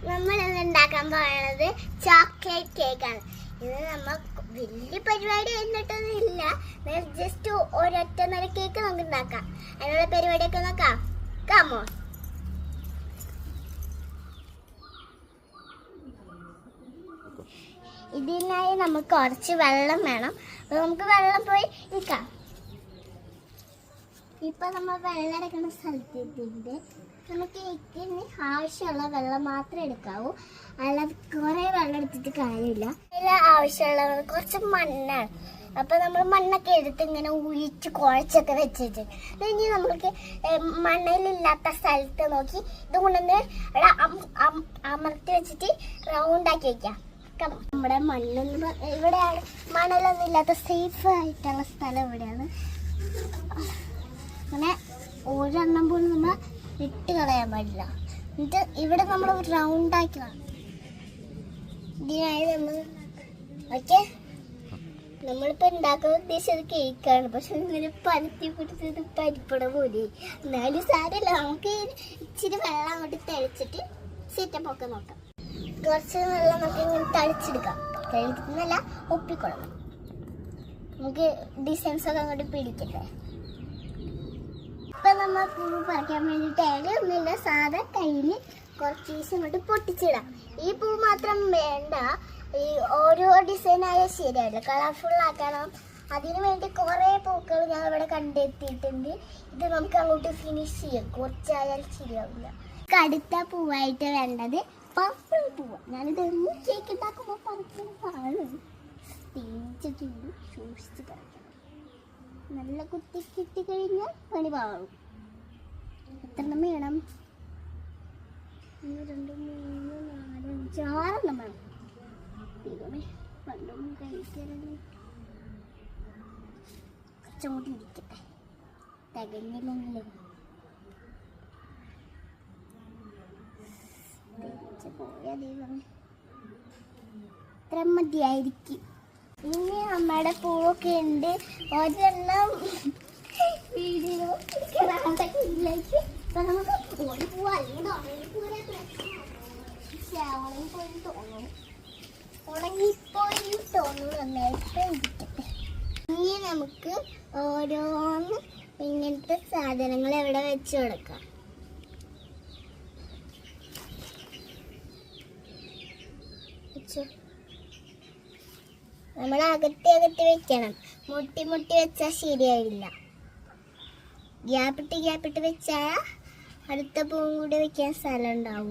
നമ്മൾ ഇന്ന് ഉണ്ടാക്കാൻ പോകുന്നത് ചോക്ലേറ്റ് കേക്കാണ്. ഇത് നമ്മൾ വലിയ പരിപാടി എന്നിട്ടൊന്നും ഇല്ല, ജസ്റ്റ് ഒരൊറ്റ നില കേക്ക് നമുക്ക് ഉണ്ടാക്കാം. അതിനുള്ള പരിപാടിയൊക്കെ നോക്കാം. കാമോ ഇതിനായി നമുക്ക് കുറച്ച് വെള്ളം വേണം. അപ്പോൾ നമുക്ക് വെള്ളം പോയി നിൽക്കാം. ഇപ്പം നമ്മൾ വെള്ളം എടുക്കുന്ന സ്ഥലത്തെത്തിയിട്ട് നമുക്ക് കേക്കിന് ആവശ്യമുള്ള വെള്ളം മാത്രമേ എടുക്കാവൂ, അല്ലാതെ കുറേ വെള്ളം എടുത്തിട്ട് കാര്യമില്ല. അതിൽ ആവശ്യമുള്ള കുറച്ച് മണ്ണാണ്. അപ്പോൾ നമ്മൾ മണ്ണൊക്കെ എടുത്ത് ഇങ്ങനെ ഉഴിച്ച് കുഴച്ചൊക്കെ വെച്ചിട്ട് ഇനി നമ്മൾക്ക് മണ്ണിലില്ലാത്ത സ്ഥലത്ത് നോക്കി ഇത് കൊണ്ടുവന്ന് അവിടെ അമർത്തി വെച്ചിട്ട് റൗണ്ടാക്കി വയ്ക്കാം. നമ്മുടെ മണ്ണൊന്നും ഇവിടെയാണ്, മണലൊന്നും ഇല്ലാത്ത സേഫ് ആയിട്ടുള്ള സ്ഥലം ഇവിടെയാണ്. അങ്ങനെ ഒരെണ്ണം പോലും നമ്മൾ ഇട്ട് കളയാൻ പാടില്ല. എന്നിട്ട് ഇവിടെ നമ്മൾ റൗണ്ടാക്കിയതാണ്. ഇതിനായി നമ്മൾ ഓക്കെ നമ്മളിപ്പോൾ ഉണ്ടാക്കാൻ ഉദ്ദേശിച്ചത് കേക്കാണ്, പക്ഷെ ഇങ്ങനെ പരത്തി പിടിച്ചത് പരിപ്പട പോലെ. എന്നാലും സാരമില്ല, നമുക്ക് ഇച്ചിരി വെള്ളം അങ്ങോട്ട് തെളിച്ചിട്ട് സെറ്റപ്പ് ഒക്കെ നോക്കാം. കുറച്ച് വെള്ളം നമുക്ക് ഇങ്ങനെ തളിച്ചെടുക്കാം. തളിക്കുന്നല്ല, ഒപ്പിക്കൊള്ളണം. നമുക്ക് ഡിസൈൻസ് ഒക്കെ അങ്ങോട്ട് പിടിക്കട്ടെ. ഇപ്പം നമ്മൾ പൂ പറിക്കാൻ വേണ്ടിയിട്ട് ഒന്നുമില്ല, സാധാ കയ്യിൽ കുറച്ച് പീസ് ഇങ്ങോട്ട് പൊട്ടിച്ചിടാം. ഈ പൂ മാത്രം വേണ്ട, ഈ ഓരോ ഡിസൈനായാൽ ശരിയാവില്ല, കളർഫുൾ ആക്കണം. അതിനു വേണ്ടി കുറേ പൂക്കൾ ഞാൻ ഇവിടെ കണ്ടെത്തിയിട്ടുണ്ട്. ഇത് നമുക്ക് അങ്ങോട്ട് ഫിനിഷ് ചെയ്യാം, കുറച്ചായാൽ ശരിയാവില്ല. അടുത്ത പൂവായിട്ട് വേണ്ടത് പർപ്പിൾ പൂവ്. ഞാനിത് കേക്ക് ഉണ്ടാക്കുമ്പോൾ പറിക്കുന്നതാണ്. തേച്ചിട്ടുണ്ട്, സൂക്ഷിച്ച് പറിക്കണം. നല്ല കുത്തി കിട്ടിക്കഴിഞ്ഞാൽ പണി പാകും. എത്രണ്ണം വേണം? 1 2 3 4 5 6 വേണം. ദൈവമേ, പണ്ടൊന്നും കഴിക്കാനല്ലേ. കുറച്ചും കൂടി ഇരിക്കട്ടെ, തികഞ്ഞില്ലെങ്കിലേ. പോയാ ദൈവമേ, ഇത്ര മതിയായിരിക്കും. ഇനി നമ്മുടെ പൂവൊക്കെ ഉണ്ട്. ഒരെണ്ണം വീഡിയോ ഇല്ലേക്ക് നമുക്ക് ഓടി പോവാ, അല്ലെങ്കിൽ തോന്നുന്നു, ഉണങ്ങിപ്പോയി തോന്നുന്നു. നന്നായിട്ട് ഇരിക്കട്ടെ. ഇനി നമുക്ക് ഓരോന്ന് ഇങ്ങനത്തെ സാധനങ്ങൾ എവിടെ വെച്ച് കൊടുക്കാം. നമ്മൾ അകത്തി വെക്കണം. മുട്ടി വെച്ചാൽ ശരിയായില്ല. ഗ്യാപ്പിട്ട് വെച്ചാൽ അടുത്ത പൂവും കൂടി വെക്കാൻ സ്ഥലം ഉണ്ടാവും.